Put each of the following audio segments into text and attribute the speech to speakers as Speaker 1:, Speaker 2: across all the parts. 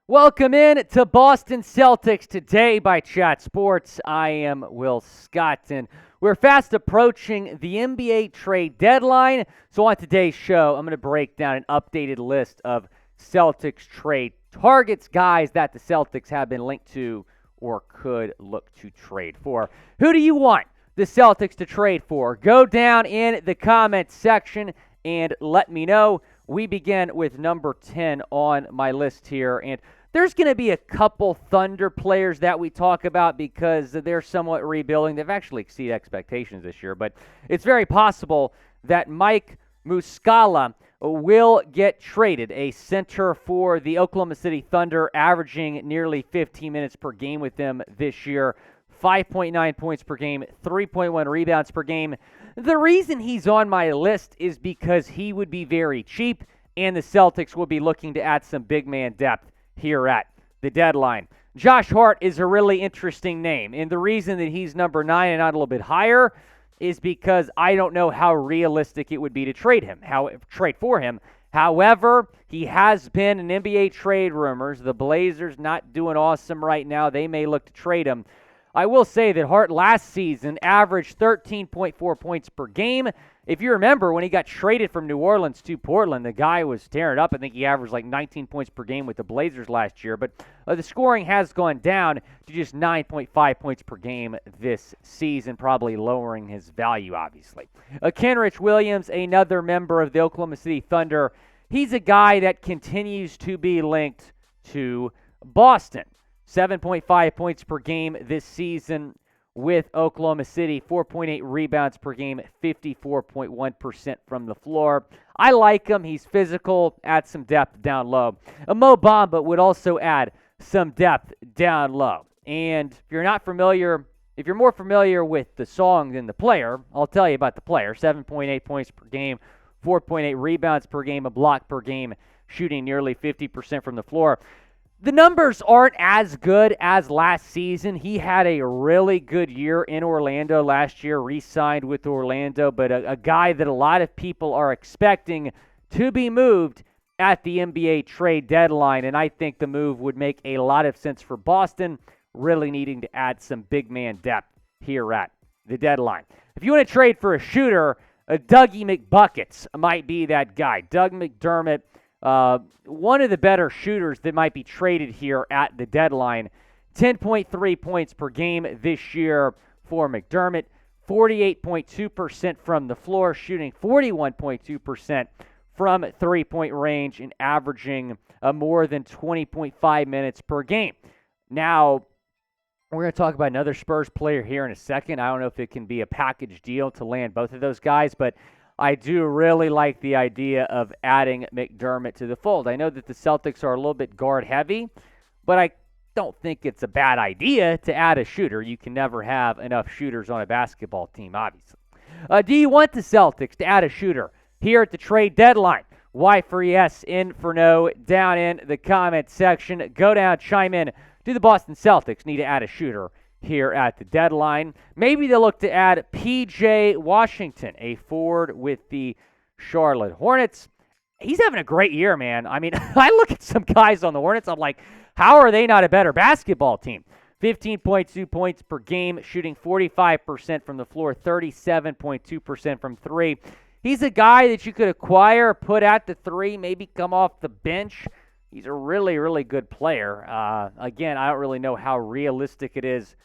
Speaker 1: Welcome in to Boston Celtics Today by Chat Sports. I am Will Scott, and we're fast approaching the NBA trade deadline. So on today's show, I'm going to break down an updated list of Celtics trade targets, guys that the Celtics have been linked to or could look to trade for. Who do you want the Celtics to trade for? Go down in the comments section and let me know. We begin with number 10 on my list here, and there's going to be a couple Thunder players that we talk about because they're somewhat rebuilding. They've actually exceeded expectations this year, but it's very possible that Mike Muscala will get traded, a center for the Oklahoma City Thunder, averaging nearly 15 minutes per game with them this year, 5.9 points per game, 3.1 rebounds per game. The reason he's on my list is because he would be very cheap, and the Celtics will be looking to add some big man depth here at the deadline. Josh Hart is a really interesting name, and the reason that he's number 9 and not a little bit higher is because I don't know how realistic it would be to trade for him. However, he has been in NBA trade rumors. The Blazers not doing awesome right now. They may look to trade him. I will say that Hart last season averaged 13.4 points per game. If you remember, when he got traded from New Orleans to Portland, the guy was tearing up. I think he averaged like 19 points per game with the Blazers last year. But the scoring has gone down to just 9.5 points per game this season, probably lowering his value, obviously. Kenrich Williams, another member of the Oklahoma City Thunder, he's a guy that continues to be linked to Boston. 7.5 points per game this season with Oklahoma City, 4.8 rebounds per game, 54.1% from the floor. I like him. He's physical, adds some depth down low. Mo Bamba would also add some depth down low. And if you're more familiar with the song than the player, I'll tell you about the player. 7.8 points per game, 4.8 rebounds per game, a block per game, shooting nearly 50% from the floor. The numbers aren't as good as last season. He had a really good year in Orlando last year, re-signed with Orlando, but a guy that a lot of people are expecting to be moved at the NBA trade deadline, and I think the move would make a lot of sense for Boston, really needing to add some big man depth here at the deadline. If you want to trade for a shooter, Dougie McBuckets might be that guy. Doug McDermott, one of the better shooters that might be traded here at the deadline. 10.3 points per game this year for McDermott. 48.2% from the floor, shooting 41.2% from three-point range and averaging more than 20.5 minutes per game. Now, we're going to talk about another Spurs player here in a second. I don't know if it can be a package deal to land both of those guys, but I do really like the idea of adding McDermott to the fold. I know that the Celtics are a little bit guard-heavy, but I don't think it's a bad idea to add a shooter. You can never have enough shooters on a basketball team, obviously. Do you want the Celtics to add a shooter here at the trade deadline? Y for yes, N for no, down in the comment section. Go down, chime in. Do the Boston Celtics need to add a shooter here at the deadline? Maybe they'll look to add P.J. Washington, a forward with the Charlotte Hornets. He's having a great year, man. I mean, I look at some guys on the Hornets, I'm like, how are they not a better basketball team? 15.2 points per game, shooting 45% from the floor, 37.2% from three. He's a guy that you could acquire, put at the three, maybe come off the bench. He's a really, really good player. Again, I don't really know how realistic it is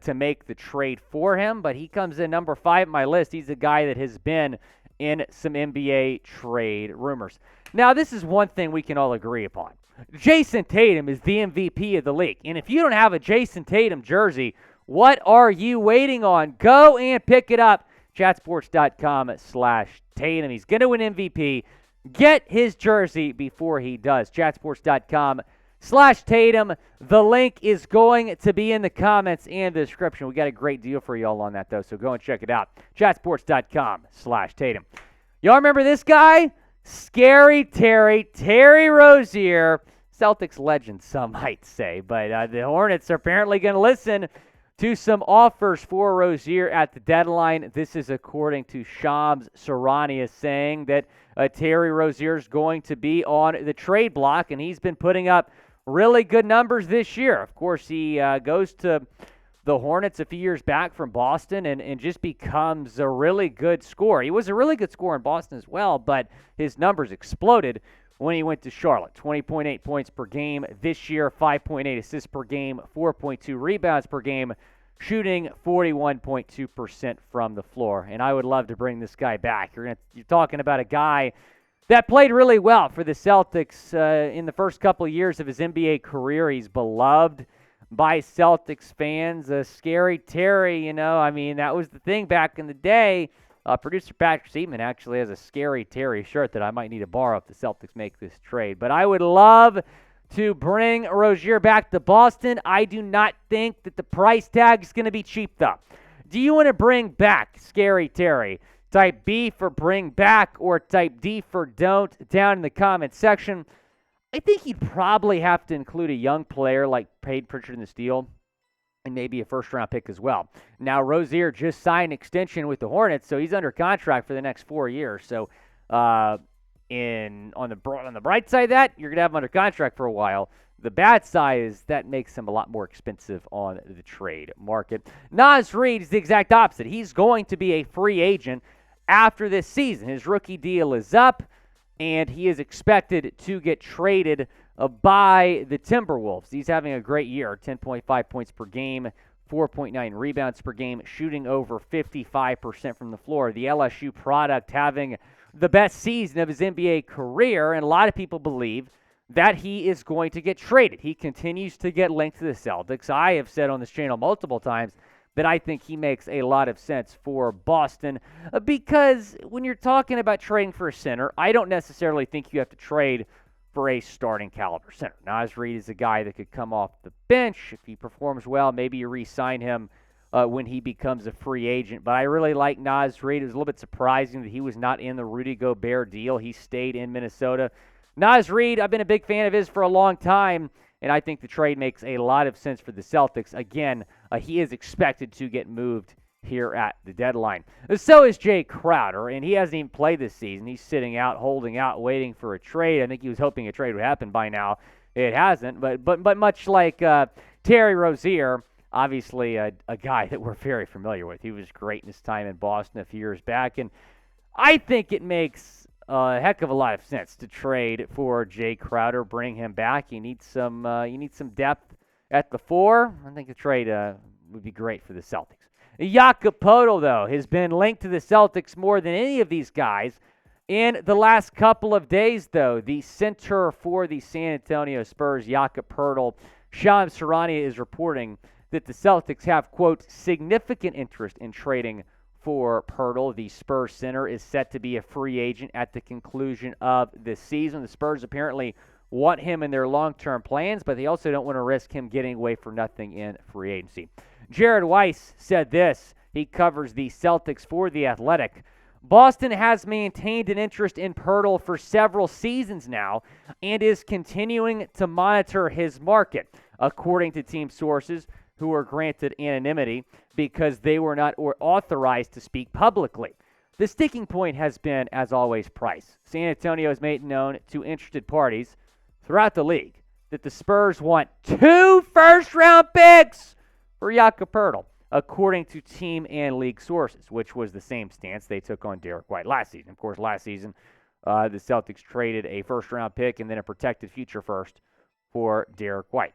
Speaker 1: to make the trade for him, but he comes in number 5 on my list. He's a guy that has been in some NBA trade rumors. Now, this is one thing we can all agree upon. Jason Tatum is the MVP of the league, and if you don't have a Jason Tatum jersey, what are you waiting on? Go and pick it up. Chatsports.com/Tatum. He's going to win MVP. Get his jersey before he does. Chatsports.com/Tatum. The link is going to be in the comments and the description. We got a great deal for y'all on that, though, so go and check it out. Chatsports.com/Tatum. Y'all remember this guy? Scary Terry Rozier. Celtics legend, some might say, but the Hornets are apparently going to listen to some offers for Rozier at the deadline. This is according to Shams Charania saying that Terry Rozier is going to be on the trade block, and he's been putting up really good numbers this year. Of course, he goes to the Hornets a few years back from Boston and just becomes a really good scorer. He was a really good scorer in Boston as well, but his numbers exploded when he went to Charlotte. 20.8 points per game this year, 5.8 assists per game, 4.2 rebounds per game, shooting 41.2% from the floor. And I would love to bring this guy back. You're talking about a guy that played really well for the Celtics in the first couple of years of his NBA career. He's beloved by Celtics fans. Scary Terry, that was the thing back in the day. Producer Patrick Seaman actually has a Scary Terry shirt that I might need to borrow if the Celtics make this trade. But I would love to bring Rozier back to Boston. I do not think that the price tag is going to be cheap, though. Do you want to bring back Scary Terry? Type B for bring back or type D for don't down in the comment section. I think you'd probably have to include a young player like Paige Pritchard in the Steel and maybe a first-round pick as well. Now, Rozier just signed an extension with the Hornets, so he's under contract for the next 4 years. So on the bright side of that, you're going to have him under contract for a while. The bad side is that makes him a lot more expensive on the trade market. Naz Reid is the exact opposite. He's going to be a free agent after this season. His rookie deal is up, and he is expected to get traded by the Timberwolves. He's having a great year, 10.5 points per game, 4.9 rebounds per game, shooting over 55% from the floor. The LSU product having the best season of his NBA career, and a lot of people believe that he is going to get traded. He continues to get linked to the Celtics. I have said on this channel multiple times that I think he makes a lot of sense for Boston because when you're talking about trading for a center, I don't necessarily think you have to trade for a starting caliber center. Naz Reid is a guy that could come off the bench. If he performs well, maybe you re-sign him when he becomes a free agent. But I really like Naz Reid. It was a little bit surprising that he was not in the Rudy Gobert deal. He stayed in Minnesota. Naz Reid, I've been a big fan of his for a long time, and I think the trade makes a lot of sense for the Celtics. Again, he is expected to get moved here at the deadline. So is Jae Crowder, and he hasn't even played this season. He's sitting out, holding out, waiting for a trade. I think he was hoping a trade would happen by now. It hasn't, but much like Terry Rozier, obviously a guy that we're very familiar with. He was great in his time in Boston a few years back, and I think it makes a heck of a lot of sense to trade for Jae Crowder, bring him back. You need some depth at the 4. I think the trade would be great for the Celtics. Jakob Poeltl, though, has been linked to the Celtics more than any of these guys in the last couple of days, though. The center for the San Antonio Spurs, Jakob Poeltl, Shams Charania is reporting that the Celtics have, quote, significant interest in trading for Poeltl. The Spurs center is set to be a free agent at the conclusion of this season. The Spurs apparently want him in their long-term plans, but they also don't want to risk him getting away for nothing in free agency. Jared Weiss said this. He covers the Celtics for The Athletic. Boston has maintained an interest in Poeltl for several seasons now and is continuing to monitor his market, according to team sources who were granted anonymity because they were not authorized to speak publicly. The sticking point has been, as always, price. San Antonio has made known to interested parties throughout the league that the Spurs want 2 first-round picks for Jakob Poeltl, according to team and league sources, which was the same stance they took on Derrick White last season. Of course, last season, the Celtics traded a first-round pick and then a protected future first for Derrick White.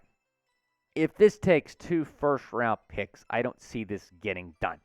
Speaker 1: If this takes 2 first-round picks, I don't see this getting done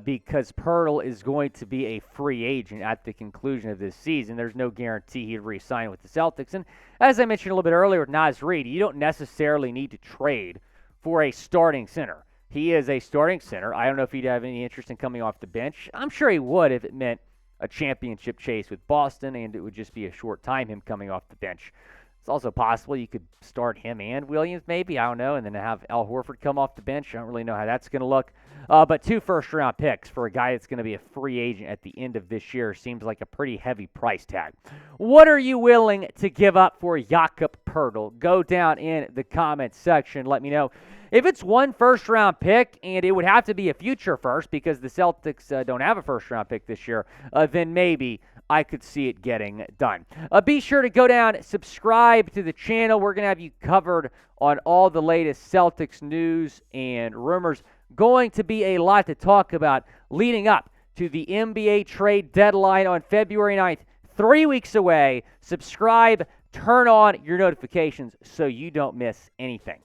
Speaker 1: because Poeltl is going to be a free agent at the conclusion of this season. There's no guarantee he'd re-sign with the Celtics. And as I mentioned a little bit earlier with Naz Reid, you don't necessarily need to trade for a starting center. He is a starting center. I don't know if he'd have any interest in coming off the bench. I'm sure he would if it meant a championship chase with Boston, and it would just be a short time him coming off the bench. It's also possible you could start him and Williams maybe, I don't know, and then have Al Horford come off the bench. I don't really know how that's going to look. But 2 first-round picks for a guy that's going to be a free agent at the end of this year seems like a pretty heavy price tag. What are you willing to give up for Jakob Poeltl? Go down in the comments section. Let me know. If it's 1 first-round pick, and it would have to be a future first because the Celtics don't have a first-round pick this year, then maybe I could see it getting done. Be sure to go down, subscribe to the channel. We're going to have you covered on all the latest Celtics news and rumors. Going to be a lot to talk about leading up to the NBA trade deadline on February 9th, 3 weeks away. Subscribe, turn on your notifications so you don't miss anything.